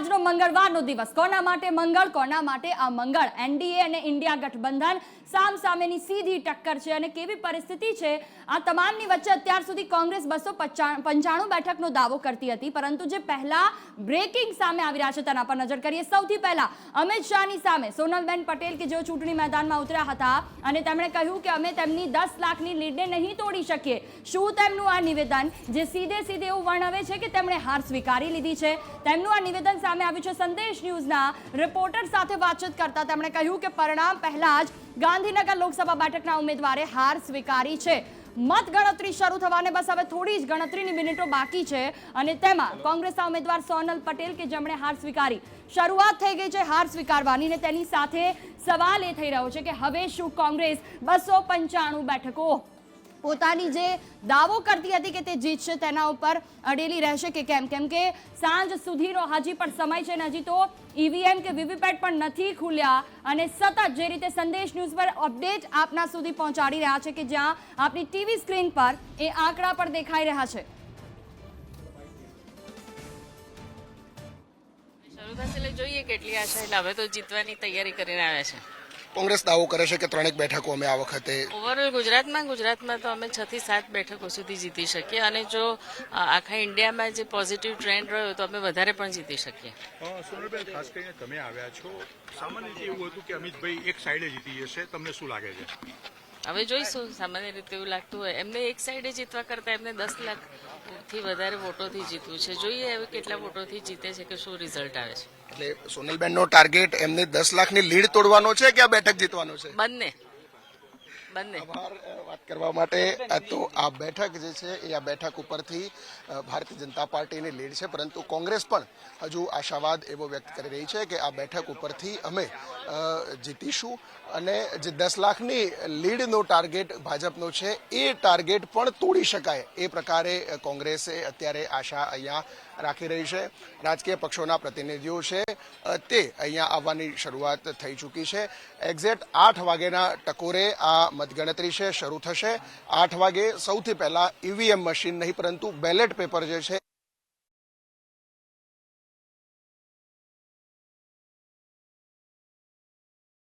આજનો મંગળવારનો દિવસ. કોના માટે મંગળ, કોના માટે આ મંગળ? એનડીએ અને ઇન્ડિયા ગઠબંધન સામસામેની સીધી ટક્કર છે અને કેવી પરિસ્થિતિ છે આ તમામની વચ્ચે અત્યાર સુધી કોંગ્રેસ 295 બેઠકનો દાવો કરતી હતી, પરંતુ જે પહેલા બ્રેકિંગ સામે આવી રહ્યા છે તેના પર નજર કરીએ. સૌથી પહેલા અમિત શાહની સામે સોનલબેન પટેલ કે જેઓ ચૂંટણી મેદાનમાં ઉતર્યા હતા અને તેમણે કહ્યું કે અમે તેમની 10 લાખની લીડને નહીં તોડી શકીએ. શું તેમનું આ નિવેદન જે સીધે એવું વર્ણવે છે કે તેમણે હાર સ્વીકારી લીધી છે? તેમનું આ નિવેદન સામે આવ્યું છે. સંદેશ ન્યૂઝના રિપોર્ટર સાથે વાતચીત કરતા તેમણે કહ્યું કે પરિણામ પહેલા જ ગાંધીનગર લોકસભા બેઠકના ઉમેદવારે હાર સ્વીકારી છે. મતગણતરી શરૂ થવાને બસ હવે થોડી જ ગણતરીની મિનિટો બાકી છે અને તેમાં કોંગ્રેસના ઉમેદવાર સોનલ પટેલ કે જેમણે હાર સ્વીકારી, શરૂઆત થઈ ગઈ છે હાર સ્વીકારવાની ને તેની સાથે સવાલ એ થઈ રહ્યો છે કે હવે શું કોંગ્રેસ 295 બેઠકો પોતાની જે દાવો કરતી હતી કે તે જીતશે તેના ઉપર અડેલી રહેશે કે કેમ? કેમ કે સાંજ સુધીનો હજી પણ સમય છે ને હજી તો ઈવીએમ કે વીવીપેટ પણ નથી ખુલ્યા અને સતત જે રીતે સંદેશ ન્યૂઝ પર અપડેટ આપના સુધી પહોંચાડી રહ્યા છે કે જ્યાં આપની ટીવી સ્ક્રીન પર એ આંકડા પણ દેખાઈ રહ્યા છે. શરૂ થશે એટલે જોઈએ કેટલી આશા. એટલે હવે તો જીતવાની તૈયારી કરીને આવ્યા છે. કોંગ્રેસ દાવો કરે છે કે 3 બેઠકો અમે આ વખતે ઓવરઓલ ગુજરાતમાં તો અમે 6 થી 7 બેઠકો સુધી જીતી શકીએ અને જો આખા ઇન્ડિયામાં જે પોઝિટિવ ટ્રેન્ડ રહ્યો તો અમે વધારે પણ જીતી શકીએ. સોનલબેન, ખાસ કરીને તમે આવ્યા છો, સામાન્ય રીતે એવું હતું કે અમિતભાઈ એક સાઈડે જીતી જશે, તમને શું લાગે છે? હવે જોઈશું. સામાન્ય રીતે એવું લાગતું હોય એમને એક સાઈડે જીતવા કરતાં એમને 10 લાખથી વધારે વોટોથી જીતવું છે. જોઈએ હવે કેટલા વોટોથી જીતે છે કે શું રિઝલ્ટ આવે છે. એટલે સોનલબેનનો ટાર્ગેટ એમને 10 લાખની લીડ તોડવાનો છે કે આ બેઠક જીતવાનો છે? બંને. વાત કરવા માટે તો આ બેઠક જે છે એ આ બેઠક ઉપરથી ભારતીય જનતા પાર્ટીની લીડ છે, પરંતુ કોંગ્રેસ પણ હજુ આશાવાદ એવો વ્યક્ત કરી રહી છે કે આ બેઠક ઉપરથી અમે જીતીશું અને જે 10 લાખની લીડનો ટાર્ગેટ ભાજપનો છે એ ટાર્ગેટ પણ તોડી શકાય એ પ્રકારે કોંગ્રેસે અત્યારે આશા અહીંયા રાખી રહી છે. રાજકીય પક્ષોના પ્રતિનિધિઓ છે તે અહીંયા આવવાની શરૂઆત થઈ ચૂકી છે. એક્ઝેક્ટ 8 વાગ્યાના ટકોરે આ મતગણતરી છે શરૂ થશે. 8 વાગે સૌથી પહેલા ઈવીએમ મશીન નહીં પરંતુ બેલેટ પેપર જે છે